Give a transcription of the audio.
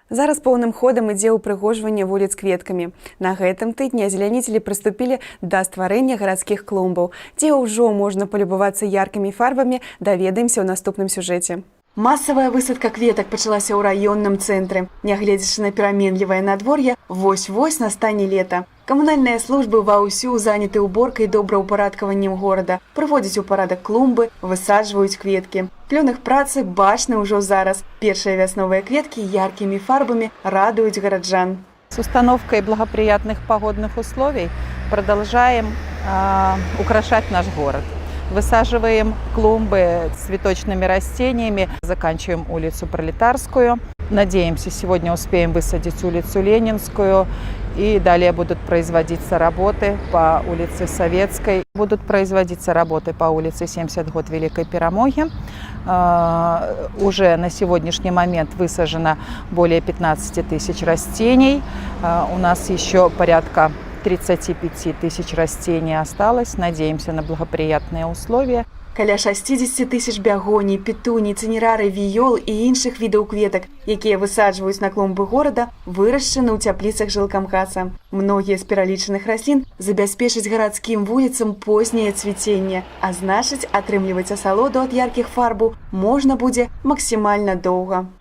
Зараз поўным ходам ідзе ўпрыгожванне вуліц кветкамі. На гэтым тыдні азелянителі прыступілі да стварэння гарадскіх клумбаў, дзе ўжо можна палюбавацца яркімі фарбамі, даведаемся ў наступным сюжэце. Масавая высадка кветак пачалася ў раённым цэнтры. Нягледзячы на пераменлівае надвор'е, вось-вось настане лета. Камунальныя службы ваўсю заняты ўборкай і добраўпарадкаваннем горада, прыводзяць у парадак клумбы, высаджваюць кветкі. Плён іх працы бачны ўжо зараз. Першыя вясновыя кветкі яркімі фарбамі радуюць гараджан. С установкой благоприятных погодных условий продолжаем украшать наш город. Высаживаем клумбы с цветочными растениями, заканчиваем улицу Пролетарскую. Надеемся, сегодня успеем высадить улицу Ленинскую, и далее будут производиться работы по улице Советской. Будут производиться работы по улице 70 год Великой Перемоги. Уже на сегодняшний момент высажено более 15 тысяч растений. У нас еще порядка 35 тысяч растений осталось. Надеемся на благоприятные условия. Каля 60 тысяч бягоній, петуній, цэнерары, віёл і іншых відаў кветак, якія высаджваюць на клумбы горада, вырашчаны ў цяпліцах жылкамхаса. Многія з пералічаных раслін забяспечаць гарадскім вуліцам позняе цвіценне, а значыць, атрымліваць асалоду ад яркіх фарбаў можна будзе максімальна доўга.